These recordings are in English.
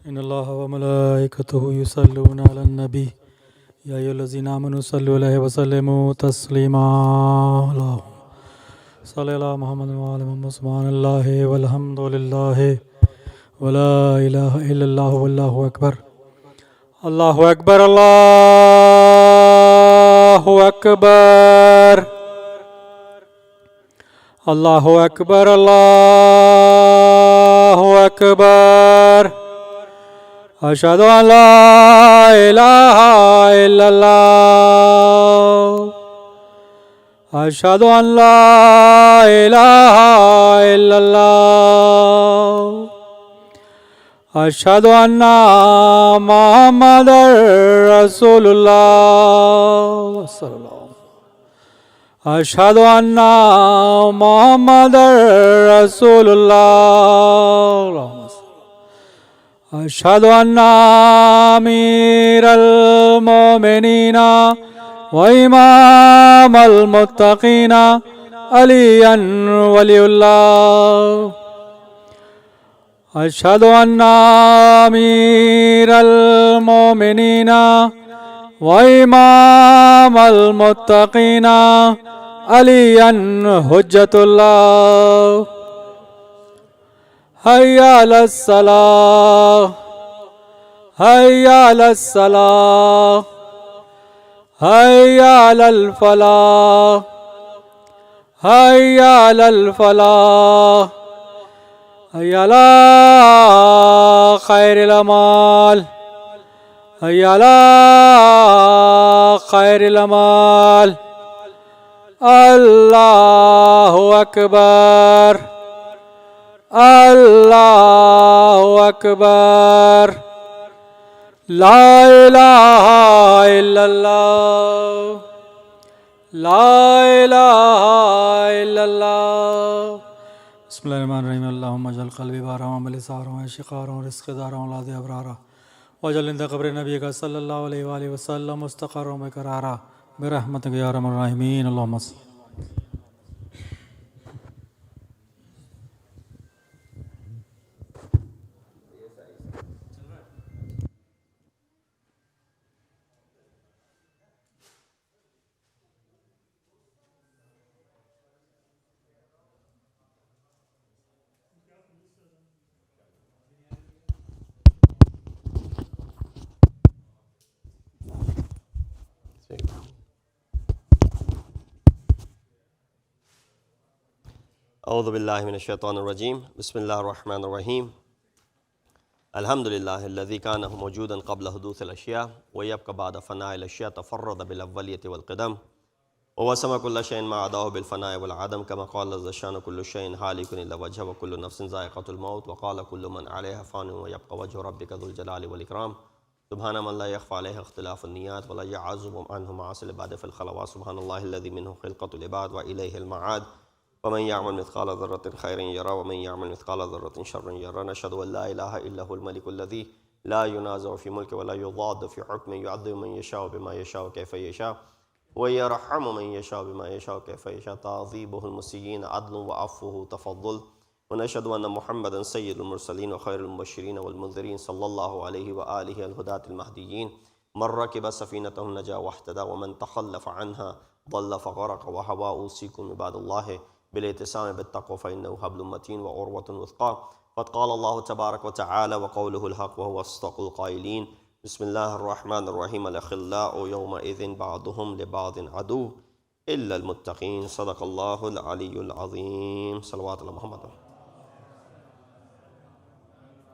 إن الله وملائكته يصلون على النبي يا أيها الذين آمنوا صلوا عليه وسلموا تسليما اللهم صل على محمد وعلى محمد سبحان الله والحمد لله ولا إله إلا الله والله أكبر الله أكبر الله أكبر الله أكبر الله أكبر أشهد أن لا إله إلا الله أشهد أن لا إله إلا الله أشهد أن محمدا رسول الله صلى الله عليه وسلم أشهد أن محمدا رسول الله أشهد أن أمير المؤمنين وإمام المتقين عليا ولي الله أشهد أن أمير المؤمنين وإمام المتقين عليا حجة الله حي على الصلاة حي على الصلاة حي على الفلاح حي على الفلاح حي على خير الأعمال حي على خير الأعمال الله أكبر الله أكبر لا إله إلا الله لا إله إلا الله بسم الله الرحمن الرحيم اللهم اجعل قلبي بارا وعملي سارا وشقارا ورزقي دارا وولادي أبرارا واجعل عند قبر نبيك صلى الله عليه وآله وسلم مستقرا ومقرارا برحمتك يا أرحم الراحمين اللهم صل. أعوذ بالله من الشيطان الرجيم بسم الله الرحمن الرحيم الحمد لله الذي كان موجودا قبل حدوث الأشياء ويبقى بعد فناء الأشياء تفرد بالأولية والقدم ووسم كل شيء ما عداه بالفناء والعدم كما قال عز شأنه كل شيء هالك إلا وجهه وكل نفس ذائقة الموت وقال كل من عليها فان ويبقى وجه ربك ذو الجلال والإكرام سبحان من لا يخفى عليه اختلاف النيات ولا يعزب عنه معاصي العباد في الخلوات سبحان الله الذي منه خلقة العباد وإليه المعاد ومن يعمل مثقال ذرة خيرا يرى ومن يعمل مثقال ذرة شرا يرى نشهد أن لا إله إلا هو الملك الذي لا ينازع في ملكه ولا يضاد في حكمه يعذب من يشاء بما يشاء كيف يشاء ويرحم من يشاء بما يشاء كيف يشاء تعذيبه المسيئين عدل وعفوه تفضل ونشهد أن محمدا سيد المرسلين وخير المبشرين والمنذرين صلى الله عليه وآله الهداة المهديين من ركب سفينته النجا واهتدى ومن تخلف عنها ضل فغرق وهوى أوصيكم عباد الله بالاعتصام بالتقوى فإنه حبل متين وعروة وثقى قد قال الله تبارك وتعالى وقوله الحق وهو أصدق القائلين بسم الله الرحمن الرحيم الأخلاء يومئذ بعضهم لبعض عدو إلا المتقين صدق الله العلي العظيم صلوات الله محمد.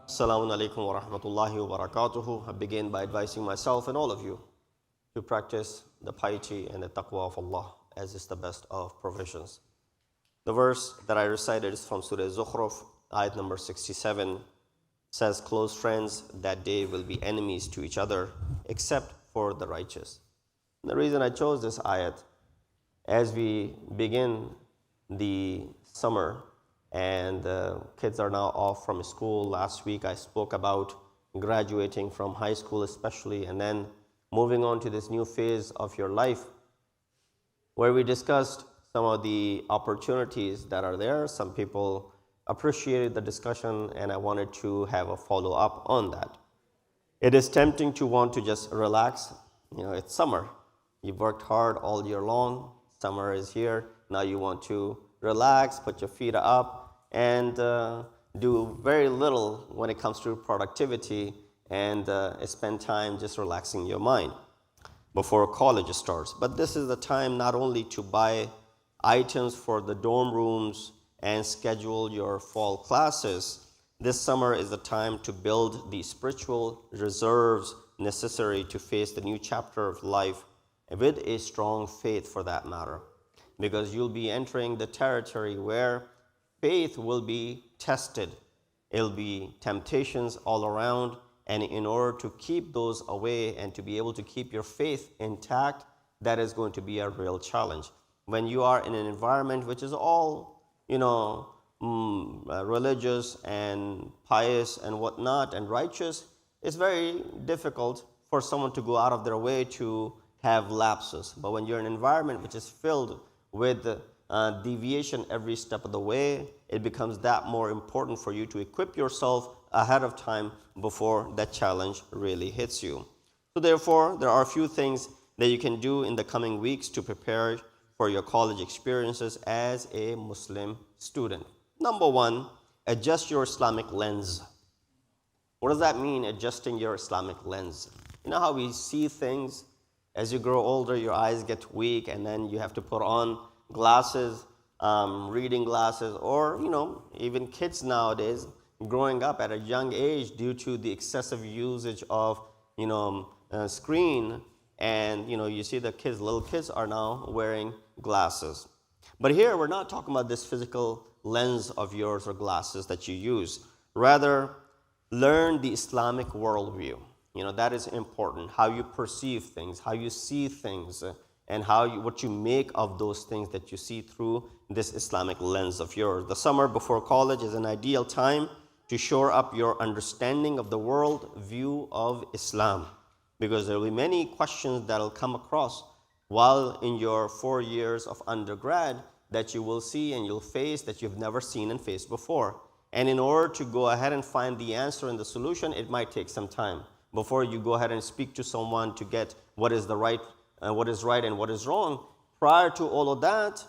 Assalamu alaikum wa rahmatullahi wa barakatuhu. I begin by advising myself and all of you to practice the piety and the taqwa of Allah as is the best of provisions. The verse that I recited is from Surah Zukhruf, ayat number 67, says, close friends that day will be enemies to each other except for the righteous. And the reason I chose this ayat, as we begin the summer and the kids are now off from school. Last week I spoke about graduating from high school especially and then moving on to this new phase of your life where we discussed some of the opportunities that are there. Some people appreciated the discussion and I wanted to have a follow-up on that. It is tempting to want to just relax. It's summer. You've worked hard all year long. Summer is here. Now you want to relax, put your feet up, and do very little when it comes to productivity and spend time just relaxing your mind before college starts. But this is the time not only to buy items for the dorm rooms and schedule your fall classes. This summer is the time to build the spiritual reserves necessary to face the new chapter of life with a strong faith, for that matter, because you'll be entering the territory where faith will be tested. It'll be temptations all around, and in order to keep those away and to be able to keep your faith intact, that is going to be a real challenge. When you are in an environment which is all, religious and pious and whatnot and righteous, it's very difficult for someone to go out of their way to have lapses. But when you're in an environment which is filled with deviation every step of the way, it becomes that more important for you to equip yourself ahead of time before that challenge really hits you. So therefore, there are a few things that you can do in the coming weeks to prepare for your college experiences as a Muslim student. Number one, adjust your Islamic lens. What does that mean, adjusting your Islamic lens? You know how we see things? As you grow older, your eyes get weak, and then you have to put on glasses, reading glasses, or, even kids nowadays growing up at a young age due to the excessive usage of, screen. And, you see the kids, little kids are now wearing glasses. But here, we're not talking about this physical lens of yours or glasses that you use. Rather, learn the Islamic worldview. That is important. How you perceive things, how you see things, and what you make of those things that you see through this Islamic lens of yours. The summer before college is an ideal time to shore up your understanding of the world view of Islam, because there will be many questions that will come across while in your 4 years of undergrad that you will see and you'll face that you've never seen and faced before. And in order to go ahead and find the answer and the solution, it might take some time before you go ahead and speak to someone to get what is right and what is wrong. Prior to all of that,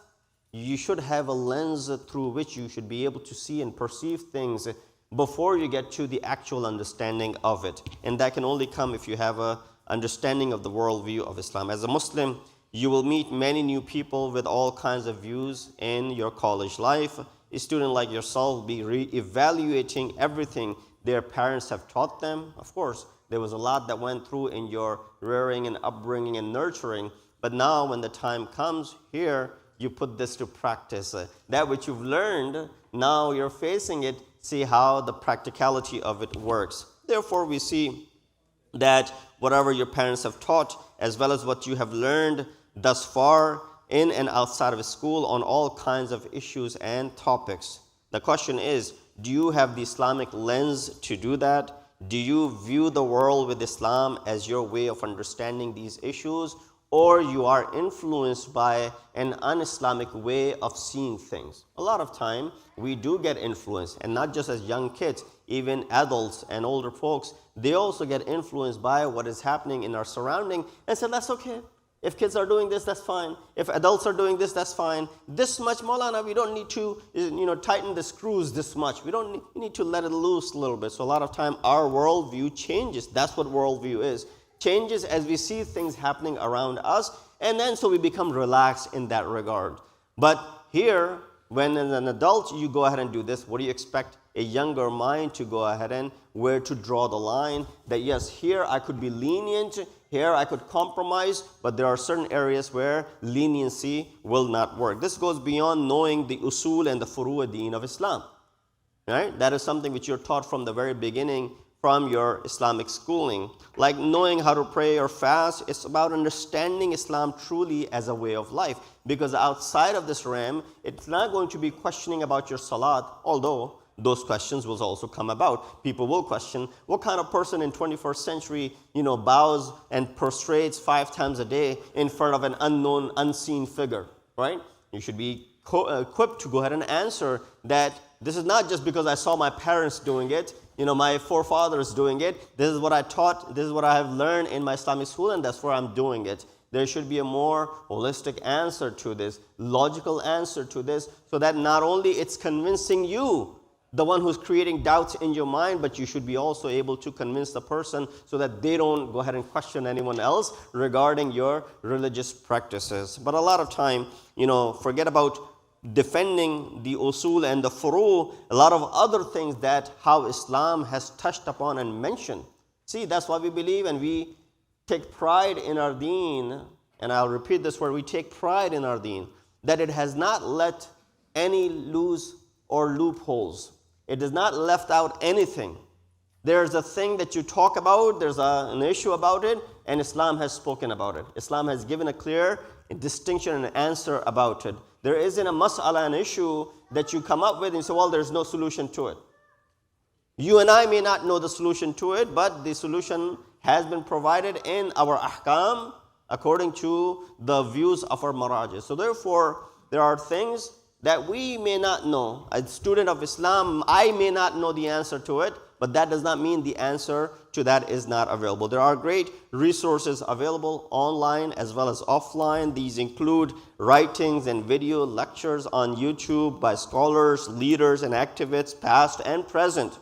you should have a lens through which you should be able to see and perceive things before you get to the actual understanding of it. And that can only come if you have an understanding of the worldview of Islam. As a Muslim, you will meet many new people with all kinds of views in your college life. A student like yourself will be re-evaluating everything their parents have taught them. Of course, there was a lot that went through in your rearing and upbringing and nurturing. But now when the time comes, here you put this to practice. That which you've learned, now you're facing it, see how the practicality of it works. Therefore, we see that whatever your parents have taught, as well as what you have learned thus far in and outside of school on all kinds of issues and topics. The question is, do you have the Islamic lens to do that? Do you view the world with Islam as your way of understanding these issues, or you are influenced by an un-Islamic way of seeing things? A lot of time we do get influenced, and not just as young kids, even adults and older folks, they also get influenced by what is happening in our surrounding and say, that's okay. If kids are doing this, that's fine. If adults are doing this, that's fine. This much, Maulana, we don't need to, tighten the screws this much. We need to let it loose a little bit. So a lot of time, our worldview changes. That's what worldview is. Changes as we see things happening around us, and then so we become relaxed in that regard. But here, when as an adult, you go ahead and do this, what do you expect a younger mind to go ahead and where to draw the line? That yes, here I could be lenient, here I could compromise, but there are certain areas where leniency will not work. This goes beyond knowing the usul and the furu'ad-din of Islam. Right? That is something which you're taught from the very beginning from your Islamic schooling. Like knowing how to pray or fast, it's about understanding Islam truly as a way of life. Because outside of this realm, it's not going to be questioning about your salat, although those questions will also come about. People will question, what kind of person in 21st century, bows and prostrates 5 times a day in front of an unknown, unseen figure, right? You should be equipped to go ahead and answer that this is not just because I saw my parents doing it, my forefathers doing it. This is what I taught, this is what I have learned in my Islamic school, and that's where I'm doing it. There should be a more holistic answer to this, logical answer to this, so that not only it's convincing you, the one who's creating doubts in your mind, but you should be also able to convince the person so that they don't go ahead and question anyone else regarding your religious practices. But a lot of time, forget about defending the usul and the furu, a lot of other things that how Islam has touched upon and mentioned. See, that's why we believe and we take pride in our deen, and I'll repeat this word, we take pride in our deen, that it has not let any loose or loopholes. It has not left out anything. There's a thing that you talk about, there's an issue about it, and Islam has spoken about it. Islam has given a clear distinction and answer about it. There isn't a mas'ala, an issue that you come up with and say, well, there's no solution to it. You and I may not know the solution to it, but the solution has been provided in our ahkam according to the views of our marajis. So therefore, there are things that we may not know. As a student of Islam, I may not know the answer to it, but that does not mean the answer to that is not available. There are great resources available online as well as offline. These include writings and video lectures on YouTube by scholars, leaders, and activists, past and present,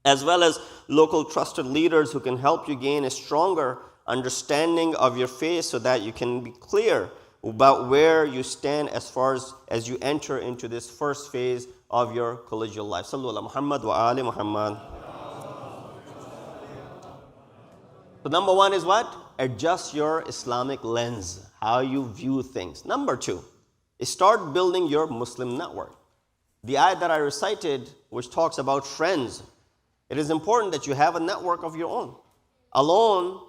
as well as local trusted leaders who can help you gain a stronger understanding of your faith so that you can be clear about where you stand as far as you enter into this first phase of your collegial life. Sallu ala Muhammad wa ali Muhammad. So number one is what? Adjust your Islamic lens, how you view things. Number two is start building your Muslim network. The ayat that I recited, which talks about friends, it is important that you have a network of your own. Alone,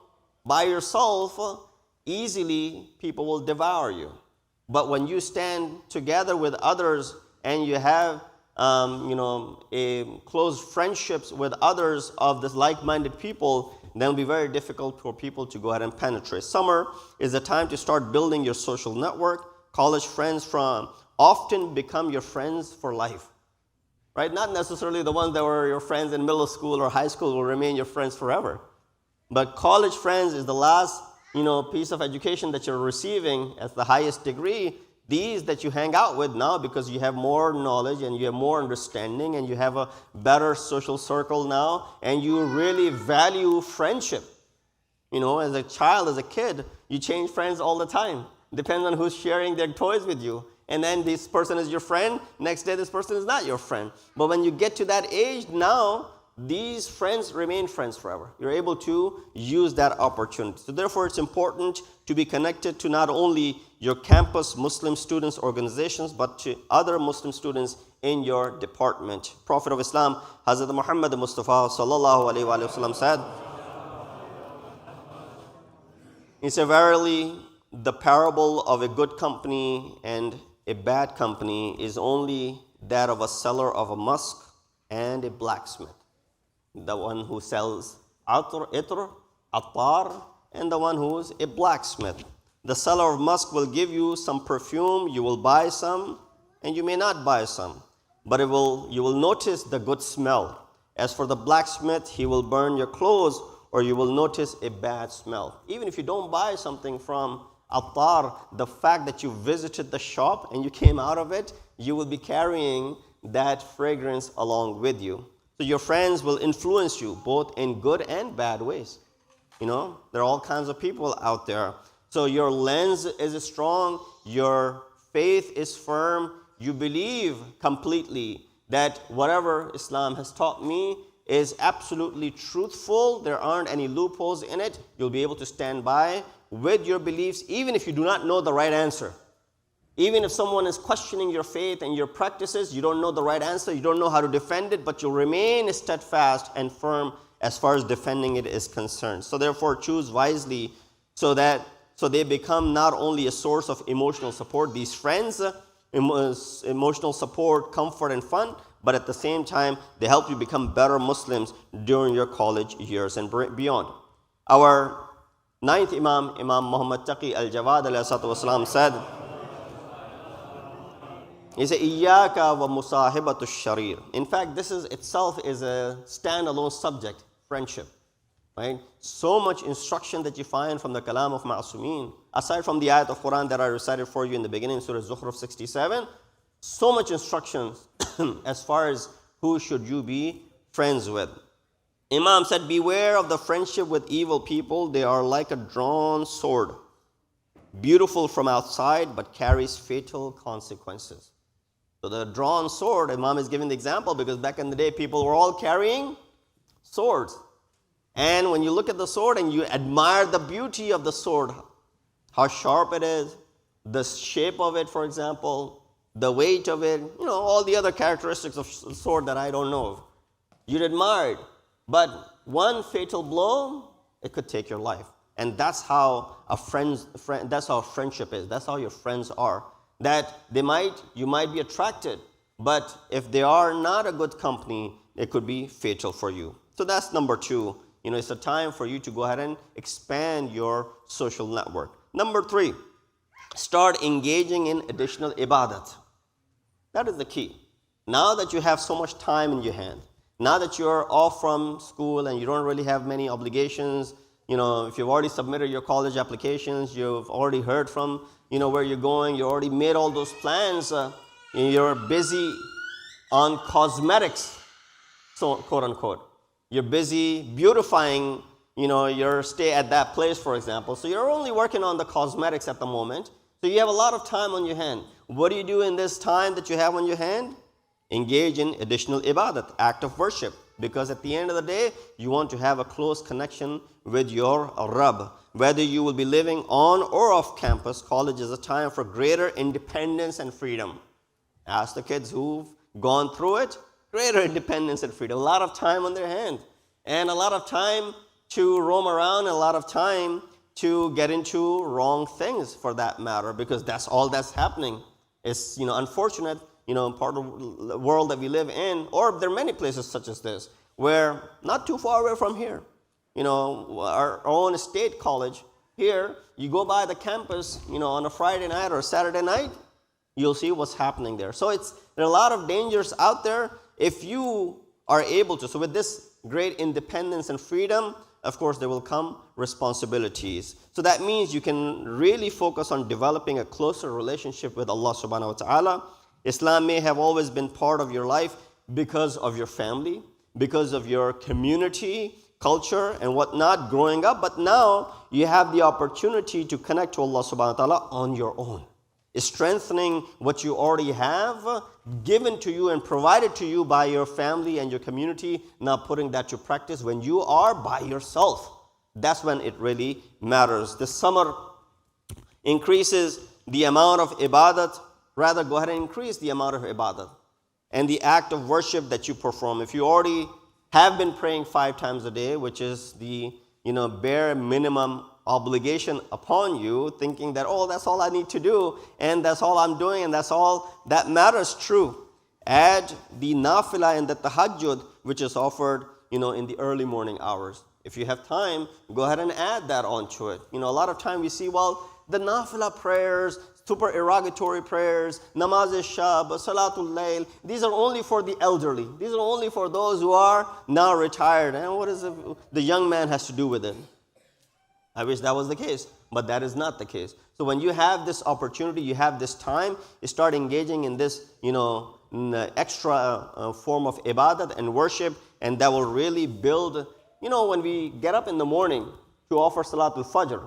by yourself, easily people will devour you. But when you stand together with others and you have close friendships with others of this like-minded people, then it'll be very difficult for people to go ahead and penetrate. Summer is the time to start building your social network. College friends often become your friends for life. Right? Not necessarily the ones that were your friends in middle school or high school will remain your friends forever. But college friends is the last piece of education that you're receiving as the highest degree. These that you hang out with now because you have more knowledge and you have more understanding and you have a better social circle now and you really value friendship. As a child, as a kid, you change friends all the time. Depends on who's sharing their toys with you. And then this person is your friend, next day this person is not your friend. But when you get to that age now, these friends remain friends forever. You're able to use that opportunity. So therefore, it's important to be connected to not only your campus Muslim students organizations, but to other Muslim students in your department. Prophet of Islam, Hazrat Muhammad Mustafa sallallahu alaihi wasallam said, he said, verily, the parable of a good company and a bad company is only that of a seller of a musk and a blacksmith. The one who sells itr, attar, and the one who is a blacksmith. The seller of musk will give you some perfume, you will buy some, and you may not buy some. But you will notice the good smell. As for the blacksmith, he will burn your clothes, or you will notice a bad smell. Even if you don't buy something from attar, the fact that you visited the shop and you came out of it, you will be carrying that fragrance along with you. So your friends will influence you both in good and bad ways. There are all kinds of people out there. So your lens is strong, your faith is firm, you believe completely that whatever Islam has taught me is absolutely truthful, there aren't any loopholes in it, you'll be able to stand by with your beliefs even if you do not know the right answer. Even if someone is questioning your faith and your practices, you don't know the right answer, you don't know how to defend it, but you'll remain steadfast and firm as far as defending it is concerned. So therefore, choose wisely so they become not only a source of emotional support, these friends, emotional support, comfort, and fun, but at the same time, they help you become better Muslims during your college years and beyond. Our ninth Imam, Imam Muhammad Taqi al-Jawad alayhi salatu wasalam said, He said, Iyaka wa musahibatu sharir. In fact, this is itself is a standalone subject, friendship. Right? So much instruction that you find from the kalam of Ma'asumeen. Aside from the ayat of Quran that I recited for you in the beginning, Surah Zukhruf 67, so much instructions as far as who should you be friends with. Imam said, beware of the friendship with evil people. They are like a drawn sword, beautiful from outside, but carries fatal consequences. So the drawn sword, Imam is giving the example because back in the day, people were all carrying swords. And when you look at the sword and you admire the beauty of the sword, how sharp it is, the shape of it, for example, the weight of it, all the other characteristics of the sword that I don't know, you'd admire it. But one fatal blow, it could take your life. And that's how that's how friendship is. That's how your friends are. That you might be attracted, but if they are not a good company, it could be fatal for you. So that's number 2. It's a time for you to go ahead and expand your social network. Number 3, start engaging in additional ibadat. That is the key. Now that you have so much time in your hand, now that you're off from school and you don't really have many obligations, if you've already submitted your college applications, you've already heard from, where you're going, you already made all those plans, you're busy on cosmetics, so quote unquote. You're busy beautifying, your stay at that place, for example. So you're only working on the cosmetics at the moment. So you have a lot of time on your hand. What do you do in this time that you have on your hand? Engage in additional ibadat, act of worship. Because at the end of the day, you want to have a close connection with your Rabb. Whether you will be living on or off campus, college is a time for greater independence and freedom. Ask the kids who've gone through it. Greater independence and freedom. A lot of time on their hand. And a lot of time to roam around, and a lot of time to get into wrong things for that matter, because that's all that's happening. It's, unfortunate, part of the world that we live in, or there are many places such as this, where not too far away from here, our own state college here, you go by the campus, on a Friday night or a Saturday night, you'll see what's happening there. So there are a lot of dangers out there if you are able to. So with this great independence and freedom, of course, there will come responsibilities. So that means you can really focus on developing a closer relationship with Allah subhanahu wa ta'ala. Islam may have always been part of your life because of your family, because of your community, culture, and whatnot growing up. But now you have the opportunity to connect to Allah subhanahu wa ta'ala on your own. Strengthening what you already have given to you and provided to you by your family and your community, now putting that to practice when you are by yourself. That's when it really matters. The summer increases the amount of ibadat. Rather, go ahead and increase the amount of ibadat and the act of worship that you perform. If you already have been praying 5 times a day, which is the bare minimum obligation upon you, thinking that, that's all I need to do, and that's all I'm doing, and that's all that matters, true. Add the nafila and the tahajjud, which is offered, in the early morning hours. If you have time, go ahead and add that onto it. A lot of time we see, the nafila prayers, supererogatory prayers, namaz al-shab, salatul layl, these are only for the elderly. These are only for those who are now retired. And what is the young man has to do with it? I wish that was the case, but that is not the case. So when you have this opportunity, you have this time, you start engaging in this, extra form of ibadat and worship, and that will really build, when we get up in the morning to offer Salatul Fajr.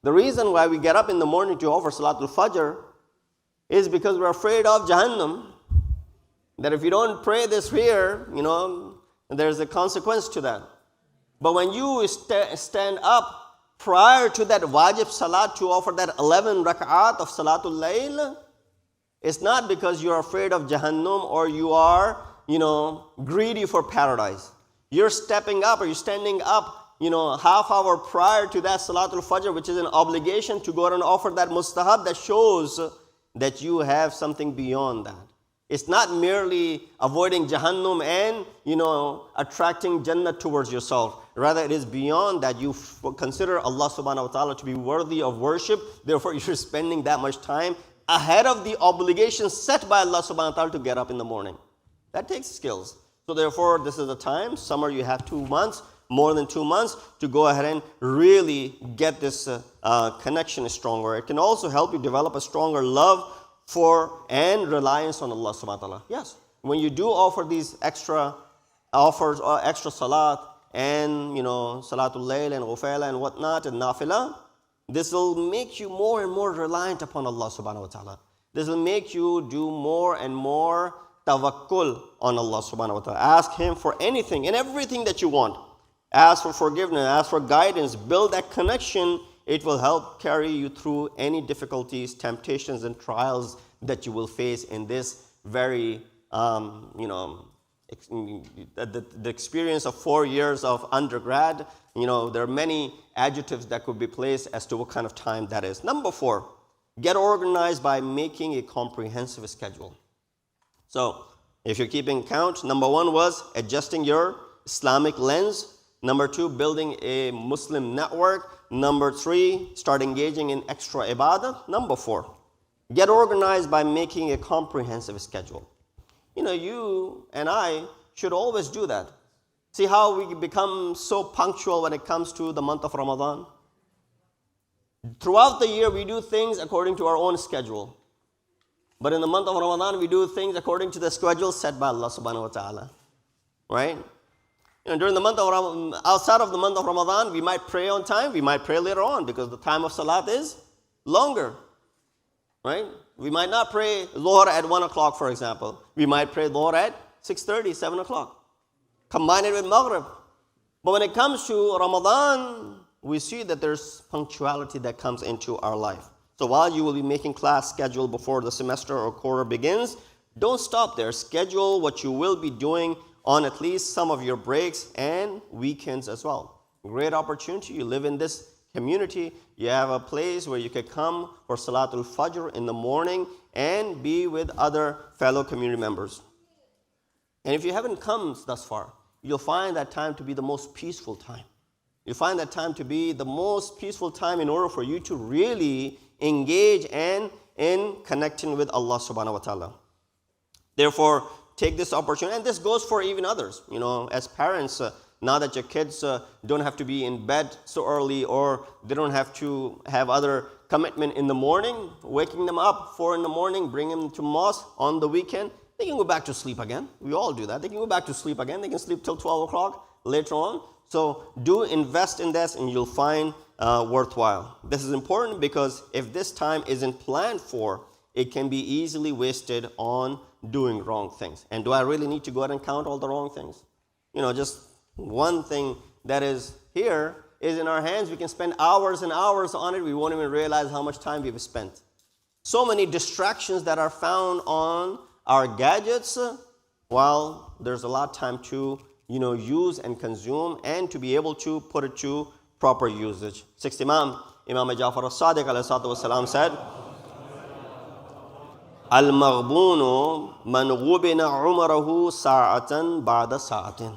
The reason why we get up in the morning to offer Salatul Fajr is because we're afraid of Jahannam, that if you don't pray this here, there's a consequence to that. But when you stand up prior to that wajib salat to offer that 11 rak'at of Salatul Layl, it's not because you're afraid of Jahannam or you are, greedy for paradise. You're stepping up or you're standing up, half hour prior to that Salatul Fajr, which is an obligation to go out and offer that mustahab that shows that you have something beyond that. It's not merely avoiding Jahannam and, attracting Jannah towards yourself. Rather, it is beyond that. You consider Allah subhanahu wa ta'ala to be worthy of worship. Therefore, you're spending that much time ahead of the obligations set by Allah subhanahu wa ta'ala to get up in the morning. That takes skills. So therefore, this is the time. Summer, you have 2 months, more than 2 months, to go ahead and really get this connection stronger. It can also help you develop a stronger love for and reliance on Allah subhanahu wa ta'ala. Yes, when you do offer these extra offers or extra salat and salatul layl and ghufayla and whatnot and nafila, this will make you more and more reliant upon Allah subhanahu wa ta'ala. This will make you do more and more tawakkul on Allah subhanahu wa ta'ala. Ask Him for anything and everything that you want. Ask for forgiveness, ask for guidance, build that connection. It will help carry you through any difficulties, temptations, and trials that you will face in this very, the experience of 4 years of undergrad. There are many adjectives that could be placed as to what kind of time that is. Number 4, get organized by making a comprehensive schedule. So, if you're keeping count, number 1 was adjusting your Islamic lens. Number 2, building a Muslim network. Number 3, start engaging in extra ibadah. Number 4, get organized by making a comprehensive schedule. You and I should always do that. See how we become so punctual when it comes to the month of Ramadan? Throughout the year, we do things according to our own schedule. But in the month of Ramadan, we do things according to the schedule set by Allah subhanahu wa ta'ala. Right? During the month of Ramadan, outside of the month of Ramadan, we might pray on time, we might pray later on because the time of salat is longer. Right? We might not pray Dhuhr at 1 o'clock, for example. We might pray Dhuhr at 6:30, 7 o'clock. Combine it with Maghrib. But when it comes to Ramadan, we see that there's punctuality that comes into our life. So while you will be making class schedule before the semester or quarter begins, don't stop there. Schedule what you will be doing on at least some of your breaks and weekends as well. Great opportunity. You live in this community. You have a place where you could come for Salatul Fajr in the morning and be with other fellow community members. And if you haven't come thus far, you'll find that time to be the most peaceful time. You find that time to be the most peaceful time in order for you to really engage and in connecting with Allah subhanahu wa ta'ala. Therefore, take this opportunity, and this goes for even others. As parents, now that your kids don't have to be in bed so early, or they don't have to have other commitment in the morning, waking them up 4 in the morning, bringing them to mosque on the weekend, they can go back to sleep again. We all do that. They can go back to sleep again. They can sleep till 12 o'clock later on. So do invest in this and you'll find worthwhile. This is important because if this time isn't planned for, it can be easily wasted on doing wrong things. And do I really need to go ahead and count all the wrong things? Just one thing that is here is in our hands. We can spend hours and hours on it. We won't even realize how much time we've spent. So many distractions that are found on our gadgets, while there's a lot of time to use and consume and to be able to put it to proper usage. Sixth Imam Ja'far as-Sadiq alayhi salatu wasalam said, Al-maghbunu man ghubina umarahu sa'atan ba'da sa'atin.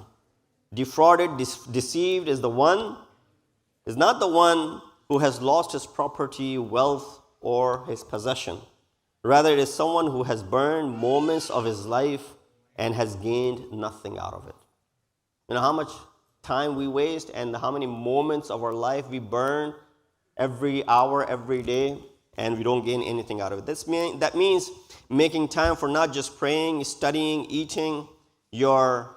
Defrauded, deceived is not the one who has lost his property, wealth, or his possession. Rather, it is someone who has burned moments of his life and has gained nothing out of it. How much time we waste and how many moments of our life we burn every hour, every day, and we don't gain anything out of it. That means making time for not just praying, studying, eating, your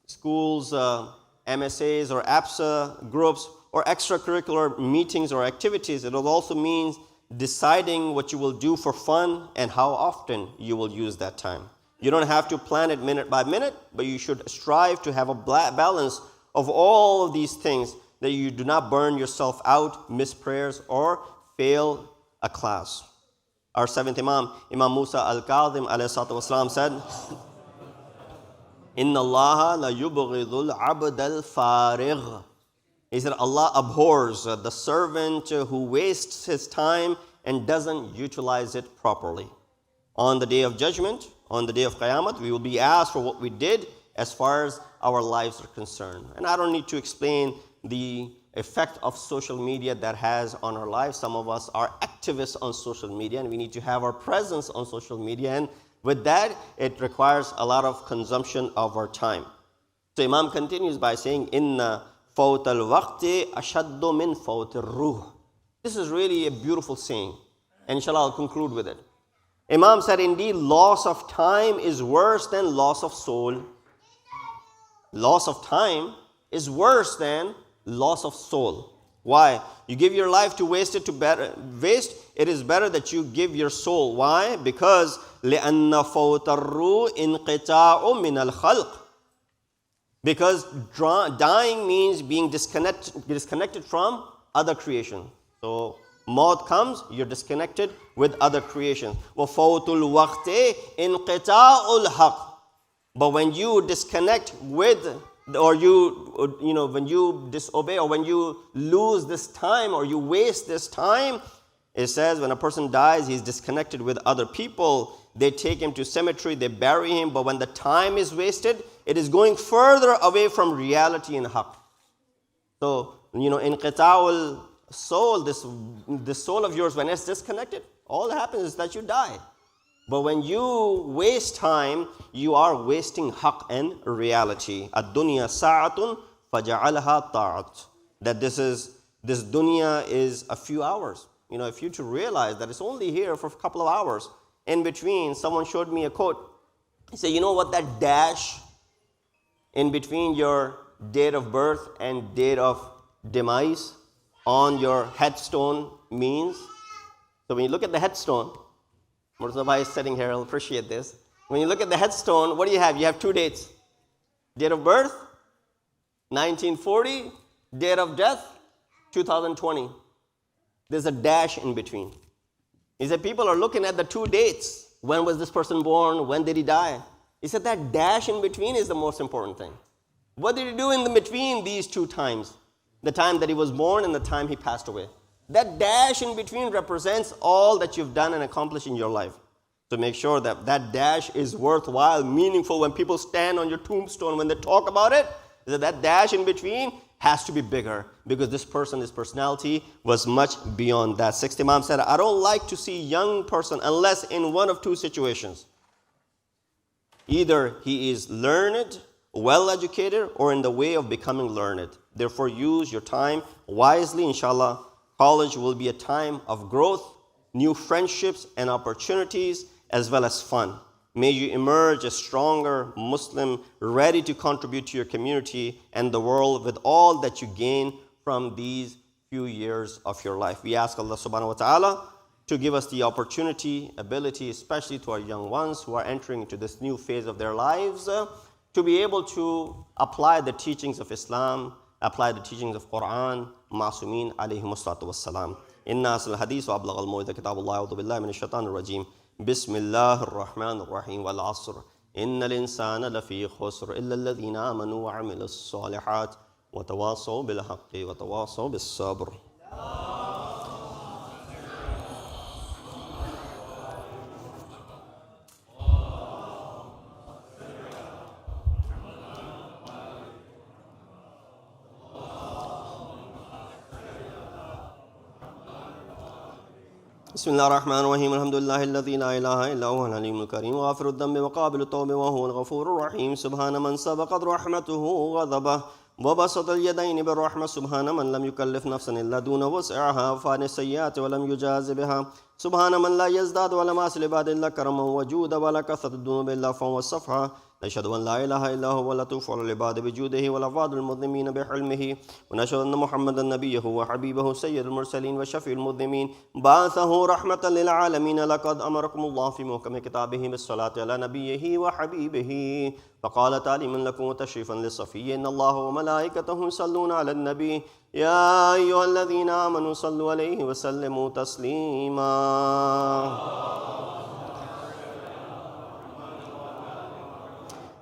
schools, MSAs or APSA groups, or extracurricular meetings or activities. It also means deciding what you will do for fun and how often you will use that time. You don't have to plan it minute by minute, but you should strive to have a balance of all of these things, that you do not burn yourself out, miss prayers, or fail a class. Our seventh Imam, Imam Musa al-Kadhim alayhi salatu wasalam said, Inna Allah la yubghidul abd al-farigh. He said, Allah abhors the servant who wastes his time and doesn't utilize it properly. On the day of judgment, on the day of Qiyamah, we will be asked for what we did as far as our lives are concerned. And I don't need to explain the effect of social media that has on our lives. Some of us are activists on social media, and we need to have our presence on social media. And with that, it requires a lot of consumption of our time. So Imam continues by saying, Inna fawt al-waqti ashaddu min fawt al-ruh. This is really a beautiful saying. And inshallah, I'll conclude with it. Imam said, indeed, loss of time is worse than loss of soul. Loss of time is worse than loss of soul. Why? You give your life to waste it it is better that you give your soul. Why? Because لِأَنَّ فَوْتَ الرُّوءِ إِنْقِطَاعٌ مِنَ الْخَلْقِ. Because dying means being disconnected from other creation. So maut comes, you're disconnected with other creation. وَفَوْتُ الْوَقْتِ إِنْقِطَاعُ الْحَقِّ. But when you disconnect with, or when you disobey, or when you lose this time, or you waste this time, it says when a person dies, he's disconnected with other people. They take him to cemetery, they bury him, but when the time is wasted, it is going further away from reality and haqq. So, inqita'ul soul, this soul of yours, when it's disconnected, all that happens is that you die. But when you waste time, you are wasting haqq and reality. Ad-dunya sa'atun faja'alha ta'at. That this dunya is a few hours. If you to realize that it's only here for a couple of hours. In between, someone showed me a quote. He said, you know what that dash in between your date of birth and date of demise on your headstone means? So when you look at the headstone, Murtaza is sitting here, I'll appreciate this. When you look at the headstone, what do you have? You have two dates. Date of birth, 1940. Date of death, 2020. There's a dash in between. He said people are looking at the two dates. When was this person born? When did he die? He said that dash in between is the most important thing. What did he do in between these two times? The time that he was born and the time he passed away. That dash in between represents all that you've done and accomplished in your life. So make sure that that dash is worthwhile, meaningful. When people stand on your tombstone, when they talk about it, that dash in between has to be bigger, because this person, his personality was much beyond that. Sixth Imam said, I don't like to see young person unless in one of two situations. Either he is learned, well educated, or in the way of becoming learned. Therefore use your time wisely, inshallah. College will be a time of growth, new friendships and opportunities, as well as fun. May you emerge a stronger Muslim, ready to contribute to your community and the world with all that you gain from these few years of your life. We ask Allah subhanahu wa ta'ala to give us the opportunity, ability, especially to our young ones who are entering into this new phase of their lives, to be able to apply the teachings of Islam, apply the teachings of Quran, Masumin alayhimus salatu wassalam. Inna asl hadith wa ablagh al-mawidha kitabullah a'udhu billahi minash shaitanir rajim. Bismillahir rahmanir rahim wal asr. Innal insana lafi khusr illa alladhina amanu wa amilus salihat wa tawasaw bil haqqi wa tawasaw bis sabr. بسم الله الرحمن الرحيم الحمد لله الذي لا إله إلا هو الحليم الكريم غافر الذنب وقابل التوب وهو الغفور الرحيم سبحان من سبقت رحمته وغضبه وبسط اليدين بالرحمة سبحان من لم يكلف نفسا إلا دون وسعها وفان السيئات ولم يجاز بها سبحان من لا يزداد ولا ماس لعباد إلا كرما وجودا ولا كثرة الذنوب إلا فهو الصفحة نشهد أن لا إله إلا هو ولا توفى العباد بجوده ولا فاض المظلمين بحلمه ونشهد أن محمدا نبيه وحبيبه سيد المرسلين وشفيع المذنبين بعثه رحمة للعالمين لقد أمركم الله في محكم كتابه بالصلاة على نبيه وحبيبه فقال تعليما لكم وتشريفا للصفي إن الله وملائكته يصلون على النبي يا أيها الذين آمنوا صلوا عليه وسلموا تسليما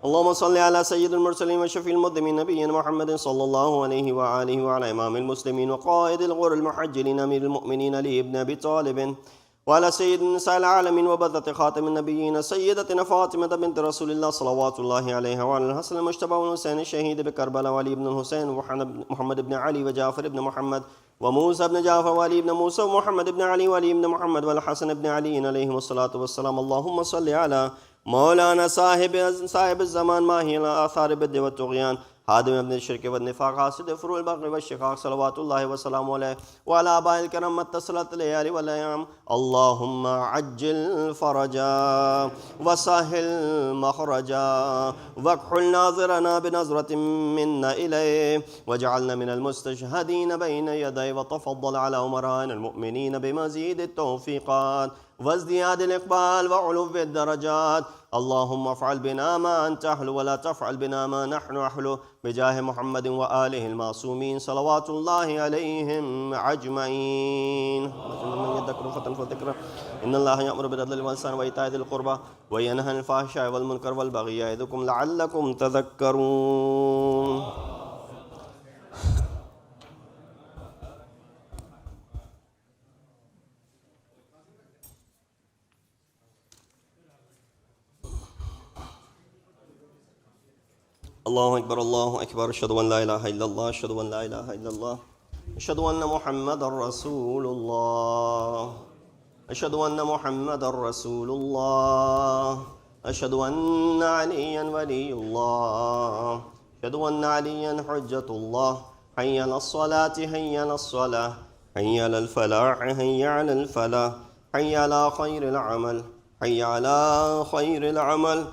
اللهم صل على سيد المرسلين وشفيع المذنبين نبينا محمد صلى الله عليه وآله وعلى إمام المسلمين وقائد الغر المحجلين أمير المؤمنين علي بن أبي طالب وعلى سيد نساء العالمين وبذة خاتم النبيين سيدتنا فاطمة بنت رسول الله صلوات الله عليها، وعلى الحسن المجتبى والحسين الشهيد بكربلاء وعلي بن الحسين ومحمد بن علي وجعفر بن محمد وموسى بن جعفر وعلي بن موسى ومحمد بن علي وعلي بن محمد والحسن بن علي عليهم الصلاة والسلام. اللهم صل على مولانا صاحب الزمان ماهي الآثار البد والطغيان هادم ابن الشرك والنفاق حاسد فروع البغي والشقاق صلوات الله وسلامه عليه وعلى آباء الكرام اتصلت الليالي والأيام. اللهم عجل فرجا وسهل مخرجا واكحل ناظرنا بنظرة منا إليه واجعلنا من المستشهدين بين يديه، وتفضل على أمراء المؤمنين بمزيد التوفيقات وازدياد الإقبال وعلو الدرجات. اللهم افعل بنا ما أنت أهل ولا تفعل بنا ما نحن أهل، بجاه محمد وآله المعصومين صلوات الله عليهم أجمعين. من يذكر فذكر إن الله يأمر بالعدل والإحسان وإيتاء ذي القربى وينهى عن الفحشاء والمنكر والبغي يعظكم لعلكم تذكرون. الله أكبر الله أكبر. أشهد أن لا إله إلا الله أشهد أن لا إله إلا الله أشهد أن محمد رسول الله أشهد أن محمد رسول الله أشهد أن عليا ولي الله أشهد أن عليا حجة الله. حي على الصلاة حي على الصلاة حي على الفلاح حي على الفلاح حي على خير العمل حي على خير العمل.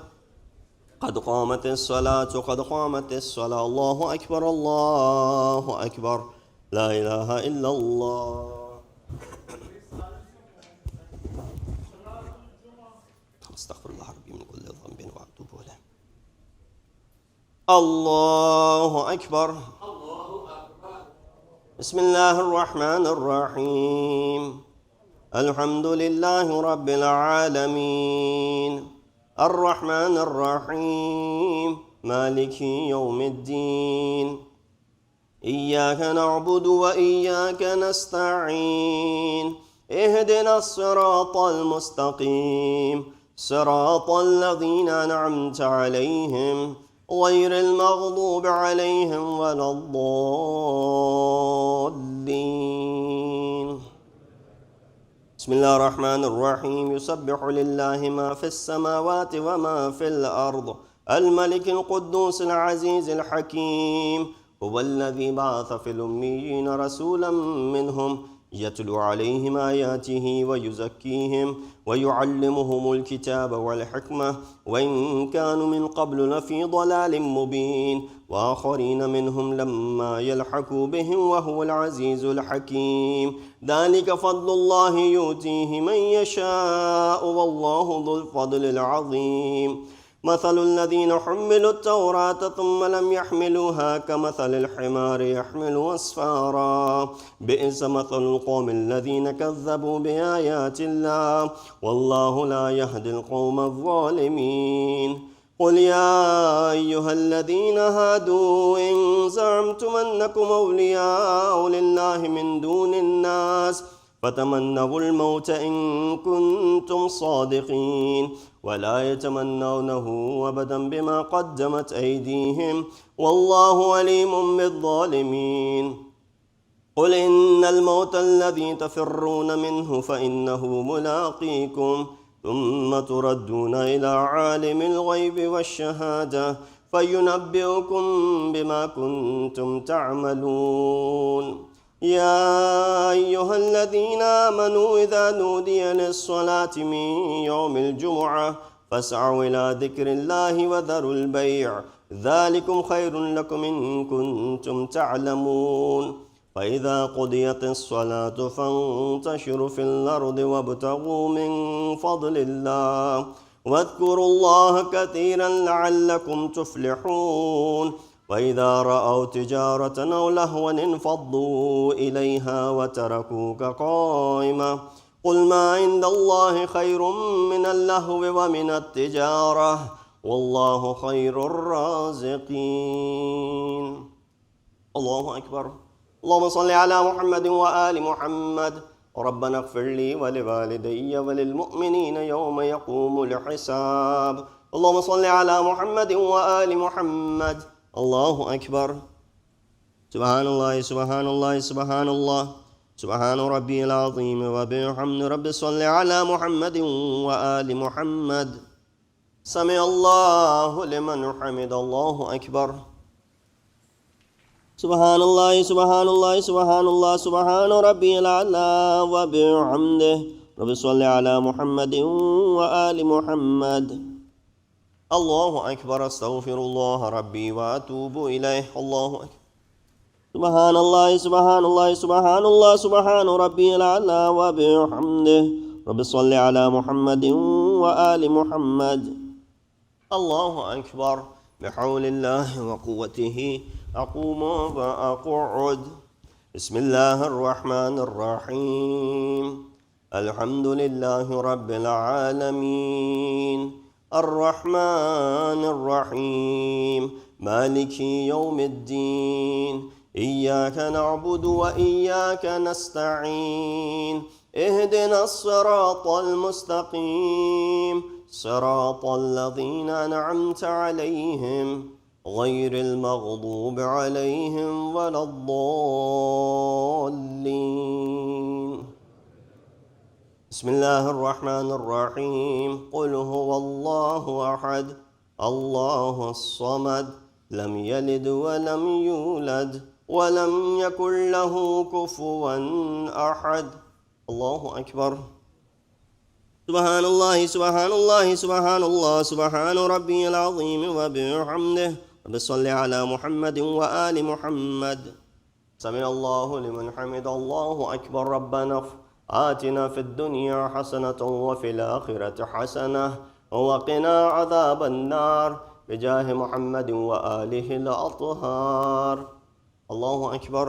قد قامت الصلاة قد قامت الصلاة. الله أكبر الله أكبر. لا إله إلا الله. أستغفر الله ربي من كل ذنب وأتوب إليه. الله أكبر. بسم الله الرحمن الرحيم. الحمد لله رب العالمين الرحمن الرحيم مالك يوم الدين. إياك نعبد وإياك نستعين. اهدنا الصراط المستقيم صراط الذين أنعمت عليهم غير المغضوب عليهم ولا الضالين. بسم الله الرحمن الرحيم. يسبح لله ما في السماوات وما في الأرض الملك القدوس العزيز الحكيم. هو الذي بعث في الأميين رسولا منهم يتلو عليهم آياته ويزكيهم ويعلمهم الكتاب والحكمة وإن كانوا من قبل لفي ضلال مبين وآخرين منهم لما يلحقوا بهم وهو العزيز الحكيم. ذلك فضل الله يؤتيه من يشاء والله ذو الفضل العظيم. مثل الذين حملوا التوراة ثم لم يحملوها كمثل الحمار يحمل أسفارا بئس مثل القوم الذين كذبوا بآيات الله والله لا يهدي القوم الظالمين. قل يا أيها الذين هادوا إن زعمتم أنكم أولياء لله من دون الناس فتمنوا الموت إن كنتم صادقين ولا يتمنونه أبدا بما قدمت أيديهم والله عليم بالظالمين. قل إن الموت الذي تفرون منه فإنه ملاقيكم ثم تردون إلى عالم الغيب والشهادة فينبئكم بما كنتم تعملون. يا أيها الذين آمنوا إذا نودي للصلاة من يوم الجمعة فاسعوا إلى ذكر الله وذروا البيع ذلكم خير لكم إن كنتم تعلمون. فإذا قضيت الصلاة فانتشروا في الأرض وابتغوا من فضل الله واذكروا الله كثيرا لعلكم تفلحون. وإذا رأوا تجارة أو لهوا انفضوا إليها وتركوك قائما قل ما عند الله خير من اللهو ومن التجارة والله خير الرازقين. الله أكبر. اللهم صل على محمد وآل محمد ربنا اغفر لي ولوالدي وللمؤمنين يوم يقوم الحساب. اللهم صل على محمد وآل محمد. الله أكبر. سبحان الله سبحان الله سبحان الله سبحان ربي العظيم وبحمد ربي صل على محمد وآل محمد. سمع الله لمن حمد. الله أكبر. سبحان الله سبحان الله سبحان الله سبحان ربي الأعلى وبحمده ربي صل على محمد وآل محمد. الله أكبر. أستغفر الله ربي وأتوب إليه. الله أكبر. سبحان الله سبحان الله سبحان الله سبحان ربي الأعلى وبحمده رب صل على محمد وآل محمد. الله أكبر. بحول الله وقوته أقوم وأقعد. بسم الله الرحمن الرحيم. الحمد لله رب العالمين الرحمن الرحيم مالك يوم الدين. إياك نعبد وإياك نستعين. اهدنا الصراط المستقيم صراط الذين أنعمت عليهم غير المغضوب عليهم ولا الضالين. بسم الله الرحمن الرحيم. قل هو الله أحد الله الصمد لم يلد ولم يولد ولم يكن له كفوا أحد. الله أكبر. سبحان الله سبحان الله سبحان الله سبحان ربي العظيم وبحمده رب صل على محمد وآل محمد. سمع الله لمن حمد. الله أكبر. ربنا آتنا في الدنيا حسنة وفي الآخرة حسنة وقنا عذاب النار بجاه محمد وآله الأطهار. الله أكبر.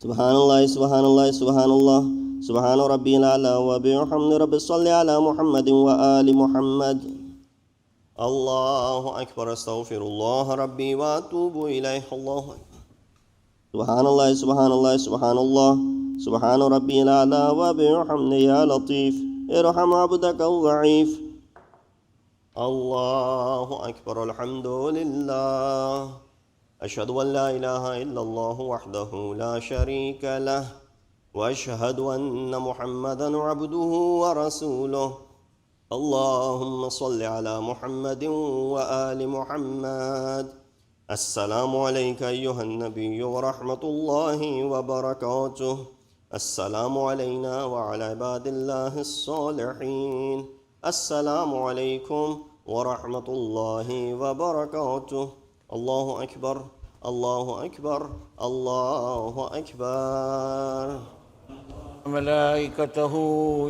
سبحان الله سبحان الله سبحان الله سبحان ربي الأعلى وبحمد رب صل على محمد وآل محمد. الله أكبر. أستغفر الله ربي وأتوب إليه. الله أكبر. سبحان الله سبحان الله سبحان الله سبحان ربي الأعلى وبحمد يا لطيف ارحم عبدك الضعيف. الله أكبر. الحمد لله. أشهد أن لا إله إلا الله وحده لا شريك له وأشهد أن محمدا عبده ورسوله. اللهم صل على محمد وآل محمد. السلام عليك أيها النبي ورحمة الله وبركاته. السلام علينا وعلى عباد الله الصالحين. السلام عليكم ورحمة الله وبركاته. الله أكبر الله أكبر الله أكبر. ملائكته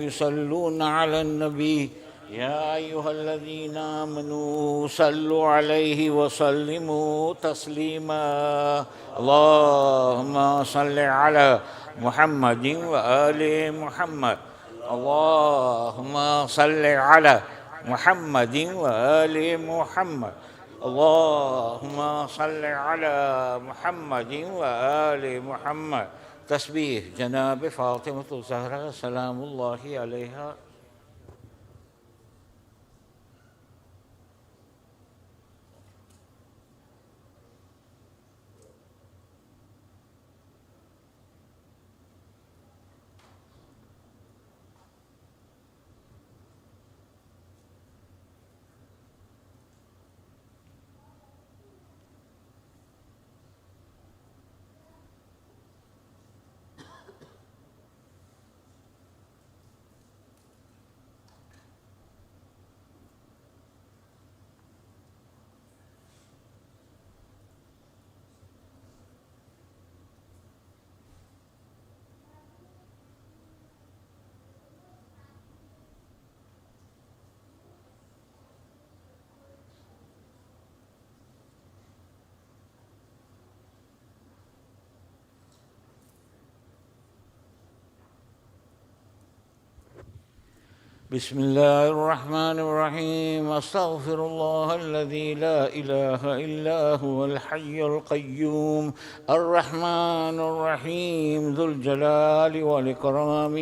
يصلون على النبي يا أيها الذين آمنوا صلوا عليه وسلموا تسليما. اللهم صل على محمد وآل محمد. اللهم صل على محمد وآل محمد. اللهم صل على محمد وآل محمد. تسبيح جناب فاطمة الزهراء سلام الله عليها. بسم الله الرحمن الرحيم أستغفر الله الذي لا إله إلا هو الحي القيوم الرحمن الرحيم ذو الجلال والإكرام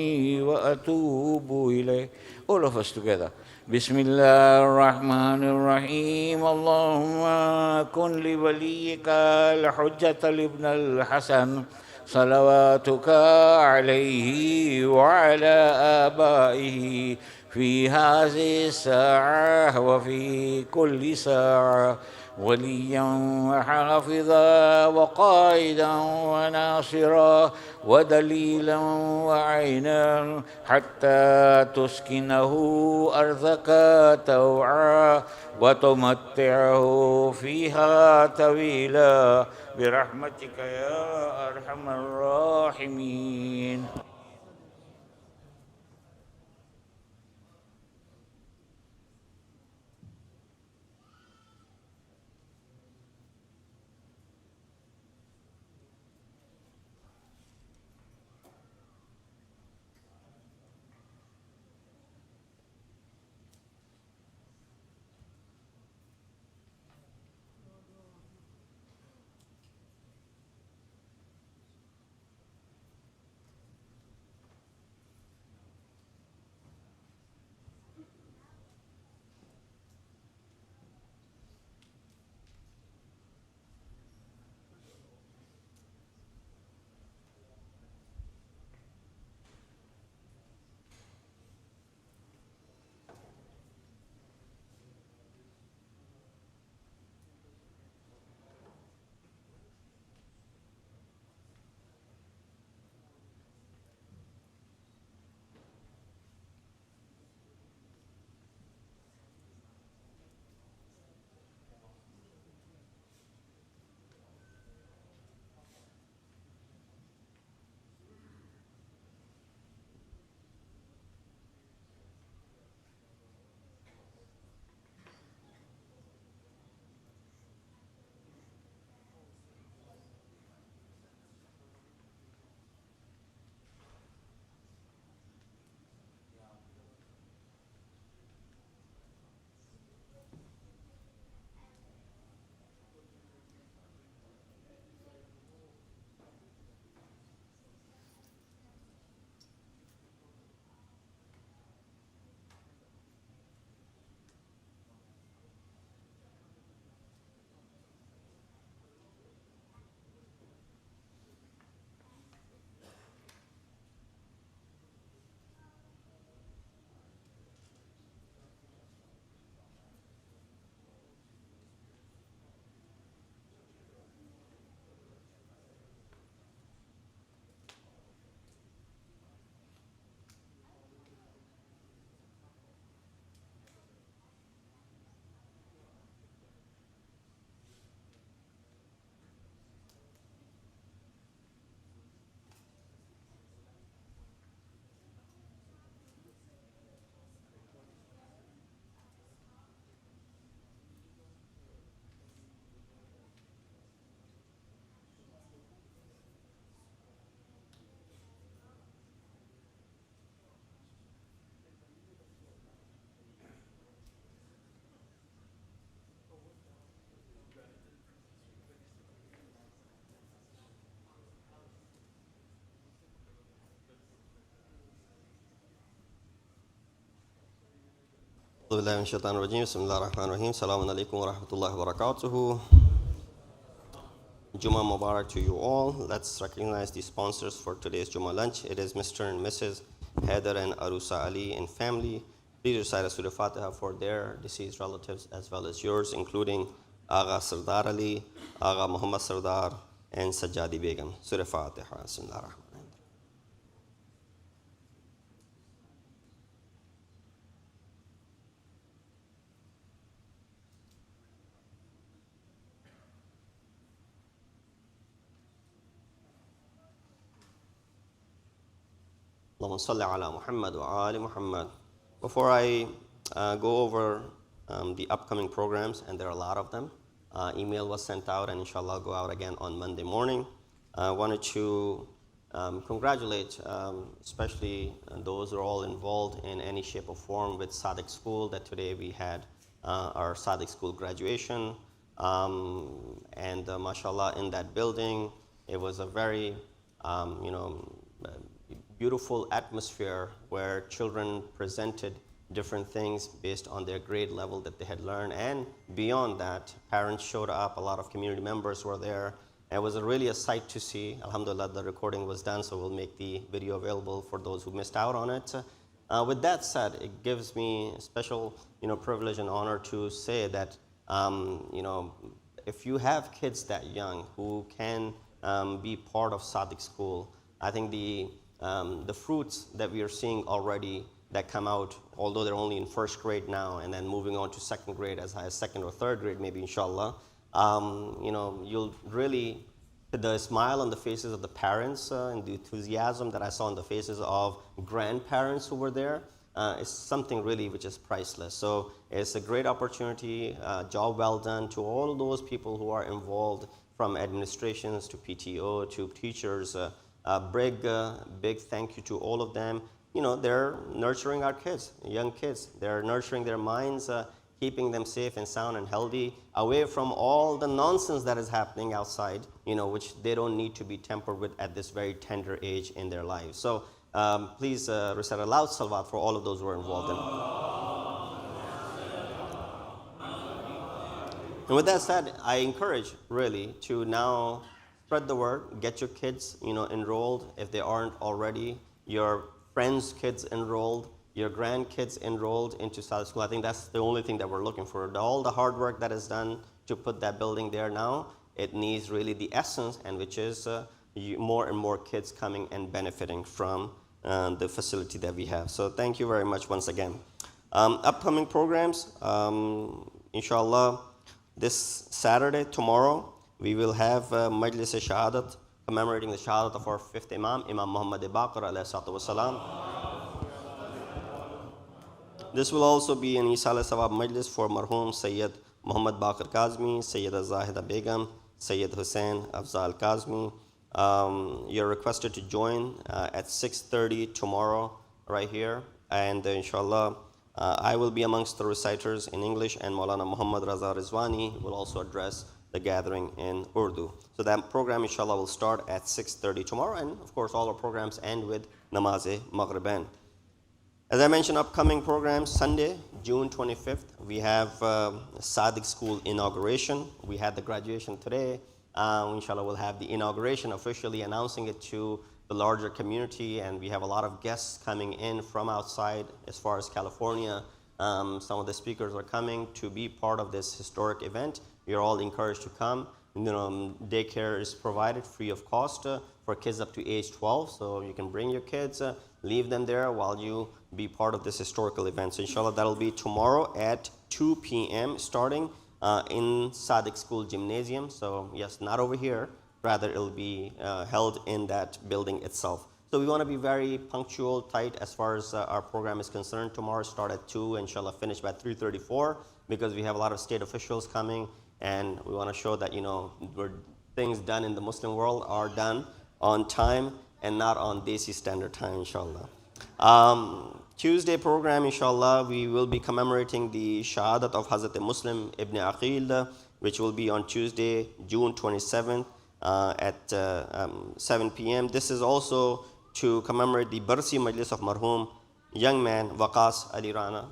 وأتوب إليه. All of us together. بسم الله الرحمن الرحيم اللهم كن لوليك الحجة لابن الحسن صلواتك عليه وعلى آبائه في هذه الساعة وفي كل ساعة وليا وحافظا وقائدا وناصرا ودليلا وعينا حتى تسكنه أرضك توعا وتمتعه فيها طويلا برحمتك يا أرحم الراحمين. أعوذ بالله من الشيطان الرجيم بسم الله الرحمن الرحيم السلام عليكم ورحمة الله وبركاته. Jummah Mubarak to you all. Let's recognize the sponsors for today's Jummah lunch. It is Mr. and Mrs. Haider and Arusa Ali and family. Please recite a Surah Fatiha for their deceased relatives as well as yours, including Agha Sardar Ali, Agha Muhammad Sardar, and Sajjadi Begum. Surah Fatiha. Bismillah. Allahumma salli ala Muhammad wa ali Muhammad. Before I go over the upcoming programs, and there are a lot of them, email was sent out, and inshallah I'll go out again on Monday morning. I wanted to congratulate especially those who are all involved in any shape or form with Sadiq School, that today we had our Sadiq School graduation. And mashallah, in that building, it was a very beautiful atmosphere where children presented different things based on their grade level that they had learned. And beyond that, parents showed up, a lot of community members were there. And it was really a sight to see. Alhamdulillah, the recording was done, so we'll make the video available for those who missed out on it. With that said, it gives me a special privilege and honor to say that if you have kids that young who can be part of Sadiq School, I think the fruits that we are seeing already that come out, although they're only in first grade now and then moving on to second grade, as high as second or third grade maybe, inshallah, you'll really, the smile on the faces of the parents and the enthusiasm that I saw on the faces of grandparents who were there is something really which is priceless. So it's a great opportunity, job well done to all those people who are involved, from administrations to PTO to teachers. Big thank you to all of them. They're nurturing our kids, young kids. They're nurturing their minds, keeping them safe and sound and healthy, away from all the nonsense that is happening outside, which they don't need to be tempered with at this very tender age in their lives. So please recite a loud salawat for all of those who are involved in it. And with that said, I encourage really to now spread the word, get your kids enrolled if they aren't already, your friends' kids enrolled, your grandkids enrolled into Sadiq School. I think that's the only thing that we're looking for. All the hard work that is done to put that building there now, it needs really the essence, and which is more and more kids coming and benefiting from the facility that we have. So thank you very much once again. Upcoming programs, inshallah, this Saturday, tomorrow, we will have Majlis-e-Shahadat, commemorating the Shahadat of our fifth Imam, Imam Muhammad Baqir alayhi salatu wasalam. This will also be an Isal Sawab Majlis for Marhum Sayyid Muhammad Baqir Kazmi, Sayyida Zahida Begum, Sayyid Hussain Afzal Kazmi. You're requested to join at 6:30 tomorrow right here. And inshallah, I will be amongst the reciters in English, and Maulana Muhammad Raza Rizwani will also address the gathering in Urdu. So that program, inshallah, will start at 6:30 tomorrow. And of course, all our programs end with Namaz-e-Maghribain. As I mentioned, upcoming programs, Sunday, June 25th, we have Sadiq School inauguration. We had the graduation today. Inshallah, we'll have the inauguration, officially announcing it to the larger community. And we have a lot of guests coming in from outside, as far as California. Some of the speakers are coming to be part of this historic event. You're all encouraged to come. Daycare is provided free of cost for kids up to age 12. So you can bring your kids, leave them there while you be part of this historical event. So inshallah, that'll be tomorrow at 2 p.m. starting in Sadiq School Gymnasium. So yes, not over here, rather it'll be held in that building itself. So we want to be very punctual, tight as far as our program is concerned. Tomorrow start at 2, inshallah finish by 3:34, because we have a lot of state officials coming, and we want to show that things done in the Muslim world are done on time and not on Desi standard time, inshallah. Tuesday program, inshallah, we will be commemorating the Shahadat of Hazrat Muslim Ibn Aqil, which will be on Tuesday, June 27th at 7 p.m. This is also to commemorate the Barsi Majlis of Marhum, young man Waqas Ali Rana,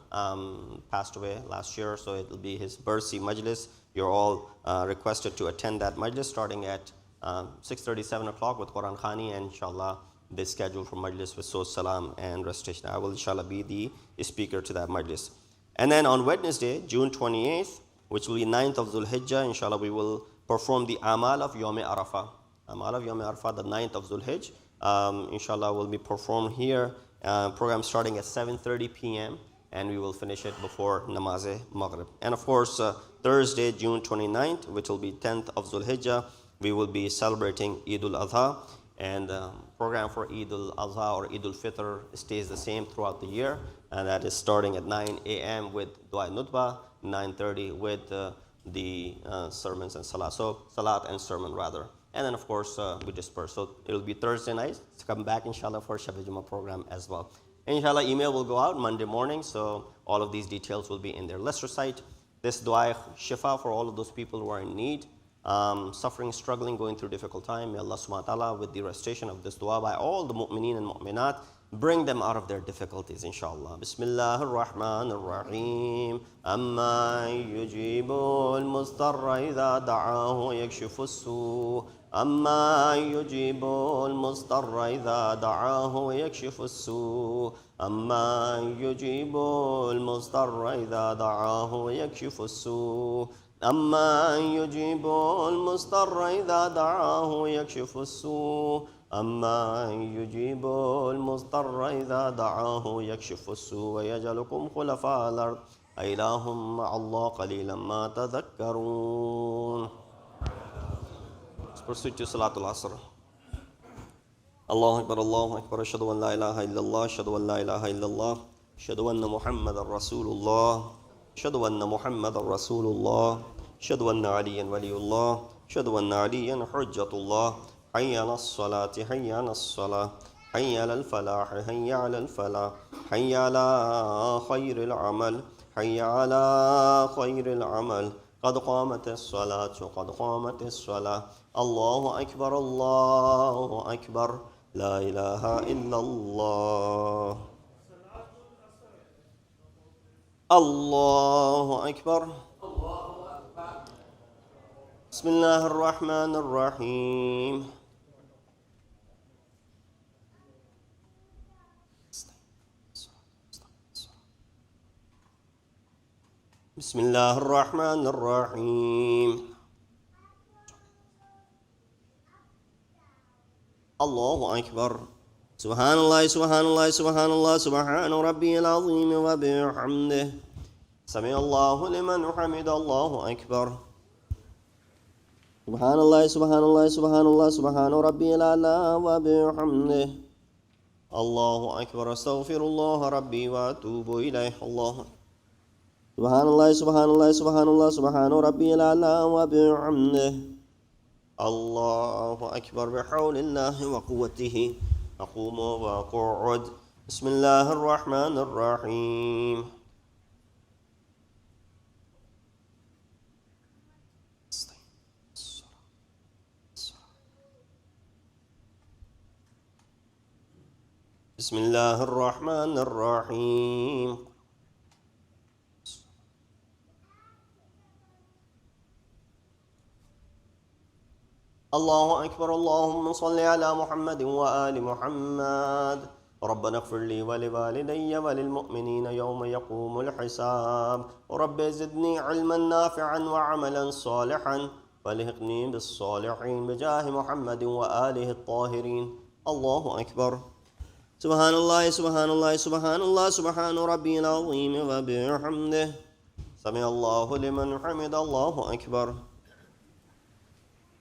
passed away last year, so it will be his Barsi Majlis. You're all requested to attend that Majlis starting at 6:30, 7 o'clock with Quran Khani, and inshallah, the schedule for Majlis with Soz Salam and recitation. I will inshallah be the speaker to that Majlis. And then on Wednesday, June 28th, which will be 9th of Dhul Hijjah, inshallah, we will perform the Amal of Yawm Arafah. Amal of Yawm Arafah, the 9th of Dhul Hijjah, inshallah, will be performed here. Program starting at 7:30 p.m. and we will finish it before Namaz-e-Maghrib. And of course, Thursday, June 29th, which will be 10th of Dhul Hijjah, we will be celebrating Eid al-Adha. And program for Eid al-Adha or Eid al-Fitr stays the same throughout the year, and that is starting at 9 a.m. with Dua Nutbah, 9:30 with the sermons and salat. So salat and sermon rather. And then, of course, we disperse. So it'll be Thursday night. So come back, inshallah, for Shabbat Jummah program as well. Inshallah, email will go out Monday morning, so all of these details will be in there. Let's recite this dua shifa for all of those people who are in need, suffering, struggling, going through difficult time. May Allah subhanahu wa ta'ala, with the recitation of this dua by all the mu'mineen and mu'minat, bring them out of their difficulties, inshallah. Bismillah ar-Rahman ar-Rahim. Amma yujibu al-mustarra idha da'ahu yakshifu as-su. أما يجيب المضطر إذا دعاه ويكشف السوء أما يجيب المضطر إذا دعاه ويكشف السوء أما يجيب المضطر إذا دعاه ويكشف السوء أما يجيب المضطر إذا دعاه ويكشف السوء ويجعلكم خلفاء الأرض أإله مع الله قليلا ما تذكرون. Proceed to Salatul Asr. Allahu Akbar, Allahu Akbar, Ashhadu an la ilaha illallah, Ashhadu an la ilaha illallah, Ashhadu anna Muhammadan Rasulullah, Ashhadu anna Muhammadan Rasulullah, Ashhadu anna Aliyan Waliyullah, Ashhadu anna Aliyan Hujjatullah, Hayya ala salati, Hayya ala salah, Hayya ala al-falah, Hayya ala al-falah, Hayya ala khayril amal, Hayya ala khayril amal. قد قامت الصلاة قد قامت الصلاة الله أكبر الله أكبر لا إله إلا الله الله أكبر. بسم الله الرحمن الرحيم. بسم الله الرحمن الرحيم. الله أكبر. سبحان الله سبحان الله سبحان الله سبحان ربي العظيم وبحمده. سمع الله لمن حمد. الله أكبر. سبحان الله سبحان الله سبحان الله سبحان ربي الأعلى وبحمده. الله أكبر. أستغفر الله ربي وأتوب إليه. الله سبحان الله سبحان الله سبحان الله سبحان ربي الأعلى وبحمده. الله أكبر. بحول الله وقوته أقوم وأقعد. بسم الله الرحمن الرحيم. بسم الله الرحمن الرحيم. الله أكبر. اللهم صل على محمد وآل محمد. ربنا اغفر لي ولوالدي وللمؤمنين يوم يقوم الحساب. رب زدني علما نافعا وعملا صالحا والحقني بالصالحين بجاه محمد وآله الطاهرين. الله أكبر. سبحان الله سبحان الله سبحان الله سبحان ربي العظيم وبحمده. سمع الله لمن حمد. الله أكبر.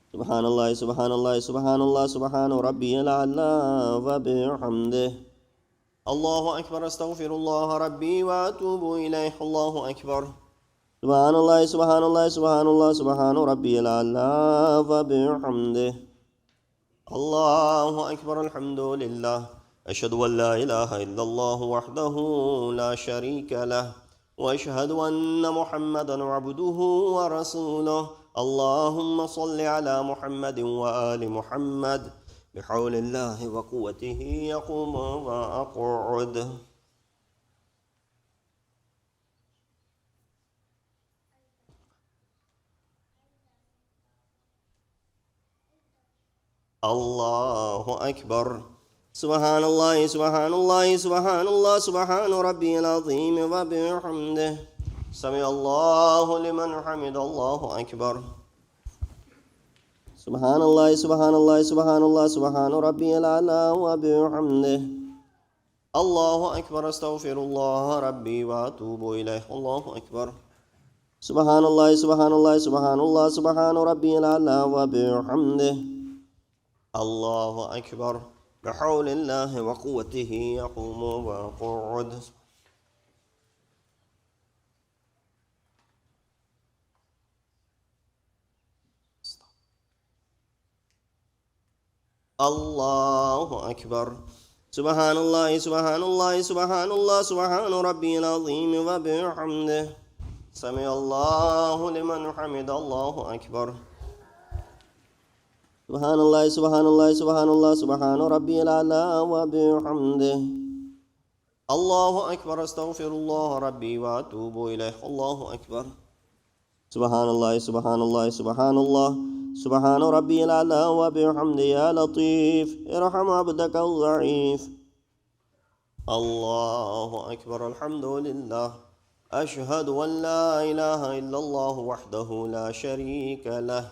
سبحان الله سبحان الله سبحان الله سبحان ربي الأعلى وبحمده. الله أكبر. أستغفر الله ربي وأتوب إليه. الله أكبر. سبحان الله سبحان الله سبحان الله سبحان ربي الأعلى وبحمده. الله أكبر. الحمد لله. أشهد أن لا إله إلا الله وحده لا شريك له وأشهد أن محمدا عبده ورسوله. اللهم صل على محمد وآل محمد. بحول الله وقوته يقوم وأقعد. الله أكبر. سبحان الله سبحان الله سبحان الله سبحان ربي العظيم وبحمده. سمع الله لمن حمد. الله أكبر. سبحان الله سبحان الله سبحان الله سبحان ربي الأعلى وبحمده. الله أكبر. أستغفر الله ربي وأتوب إليه. الله أكبر. سبحان الله سبحان الله سبحان الله سبحان ربي الأعلى وبحمده. الله أكبر. بحول الله وقوته يقوم ويقعد. الله أكبر. سبحان الله سبحان الله سبحان الله سبحان ربي العظيم وبحمده. سمع الله لمن حمد. الله أكبر. سبحان الله سبحان الله سبحان الله سبحان ربي الأعلى وبحمده. الله أكبر. أستغفر الله ربي وأتوب إليه. الله أكبر. سبحان الله سبحان الله سبحان الله سبحان ربي الأعلى وبحمده. يا لطيف ارحم عبدك الضعيف. الله أكبر. الحمد لله. أشهد أن لا إله إلا الله وحده لا شريك له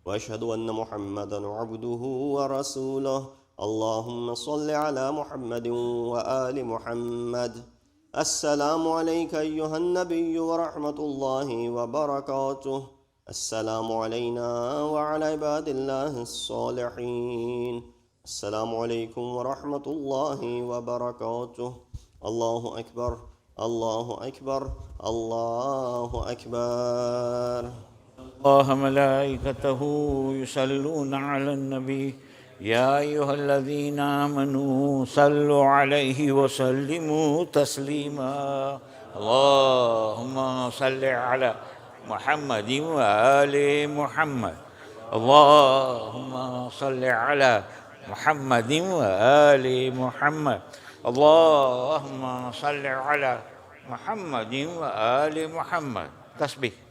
وأشهد أن محمدا عبده ورسوله. اللهم صل على محمد وآل محمد. السلام عليك أيها النبي ورحمة الله وبركاته. السلام علينا وعلى عباد الله الصالحين. السلام عليكم ورحمة الله وبركاته. الله أكبر الله أكبر الله أكبر. الله ملائكته يصلون على النبي يا أيها الذين آمنوا صلوا عليه وسلموا تسليما. اللهم صل على محمد وآل محمد. اللهم صل على محمد وآل محمد. اللهم صل على محمد وآل محمد. تسبيح.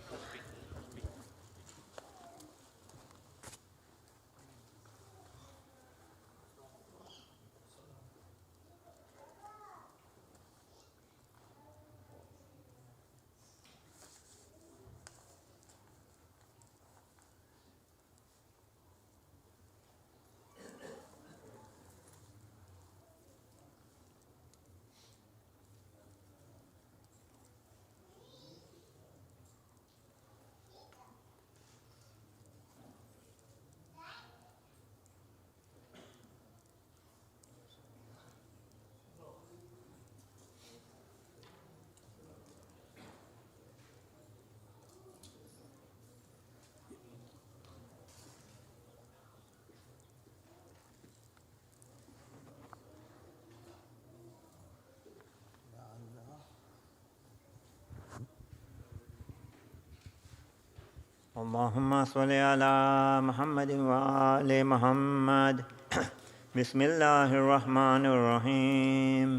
اللهم صل على محمد وآل محمد. بسم الله الرحمن الرحيم.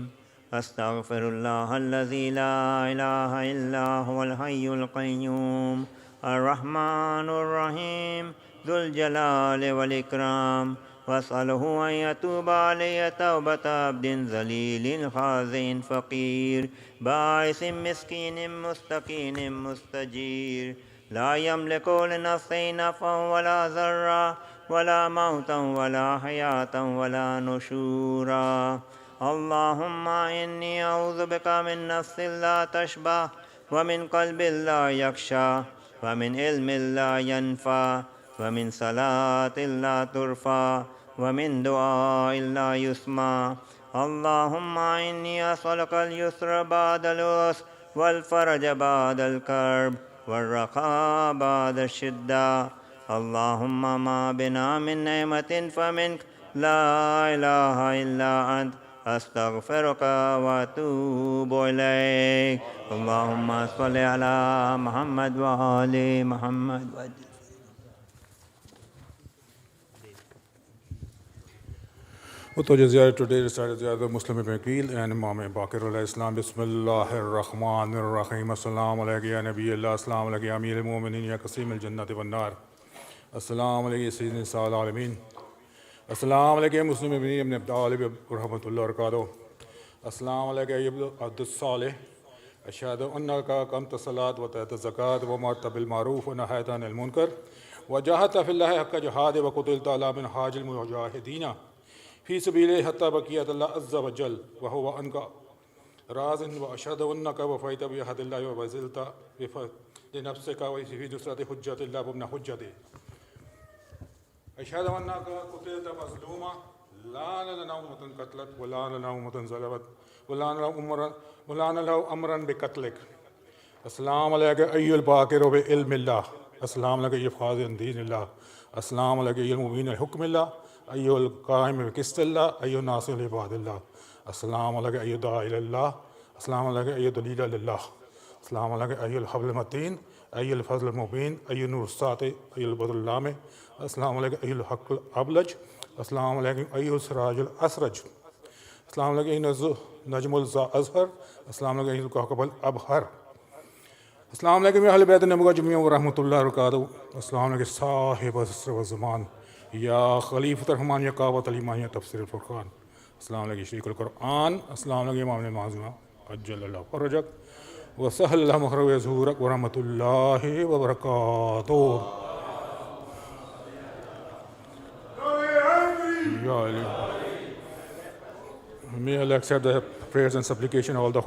أستغفر الله الذي لا إله إلا هو الحي القيوم الرحمن الرحيم ذو الجلال والإكرام. وأسأله أن يتوب علي توبة عبد ذليل خاضع فقير باعث مسكين مستكين مستجير لا يملك لنفسه نفعا ولا ضرا ولا موتا ولا حياة ولا نشورا. اللهم إني أعوذ بك من نفس لا تشبع ومن قلب لا يخشى ومن علم لا ينفع ومن صلاة لا ترفع ومن دعاء لا يسمع. اللهم إني أسألك اليسر بعد العسر والفرج بعد الكرب والرخاء بعد الشدة. اللهم ما بنا من نعمة فمنك لا إله إلا أنت. أستغفرك وأتوب إليك. اللهم صل على محمد وآل محمد. Today recited the Muslim ibn Aqil and Imam Baqir alayhi Islam. Bismillahir Rahmanir Rahim. Assalamu alaikum ya Nabi Allah. Assalamu alaikum ya Amir al-Mu'minin ya Qasim al-Jannati wan Nar. Assalamu alaikum ya Sayyidina Sa'al Alamin. Assalamu alaikum ya Muslim ibn Abdul wa rahmatullahi wa barakatuh. Assalamu alaikum ya Abdul Salih. Ashhadu annaka qamta salat wa ta'ata zakat wa marta bil ma'ruf wa nahayta 'anil munkar wa jahadta fillahi haqqa jihadi wa qutilta ala min hajil mujahidin في سبيله حتى بقيت الله عز وجل وهو أنك راز وأشهد أنك وفيت بأحد الله وبذلت لنفسك وفي نصرة حجة الله وابن حجته. أشهد أنك قتلت مظلوما لا لنا أمة قتلت ولا لنا أمة ظلمت ولا لنا أمرا بقتلك. السلام عليك أيها الباكر بعلم الله अस्सलाम अलैकुम यफ़ाज़ दीनिल्लाह, अस्सलाम अलैकुम मुबीन हुक्मिल्लाह, अय्युल crime बिक़िस्तिल्लाह, अय्युन Nasir इबादिल्लाह, अस्सलाम अलैकुम अय्युद दाई इलल्लाह, अस्सलाम अलैकुम अय्युद दलील लिल्लाह, अस्सलाम अलैकुम अय्युल हब्ल मतीन, अय्युल फज़ल मुबीन, अय्युन नूर साति, अय्युल बदरुल लामे, अस्सलाम अलैकुम अय्युल हक़्क़ुल अबलज, अस्सलाम अलैकुम अय्युल सिराजुल असरज, अस्सलाम अलैकुम नजमुल अज़हर, अस्सलाम अलैकुम अय्युल कौकबुल अबहर, अस्सलाम अलैकुम या अहले बैत नबी जमीअ व रहमतुल्लाहि व बरकातहू, अस्सलाम अलैकुम साहिब अस्र व ज़मान, या खलीफत रहमान या काबत अलीमान या तफसीर फ़ुरक़ान, अस्सलाम अलैकुम शरीकुल कुरआन, अस्सलाम अलैकुम इमाम माज़ूम अज्जलल्लाहु फ़रजक व सहल्ला मखरज व ज़हूरक व रहमतुल्लाहि व बरकातहू। May Allah accept the prayers and supplication of all the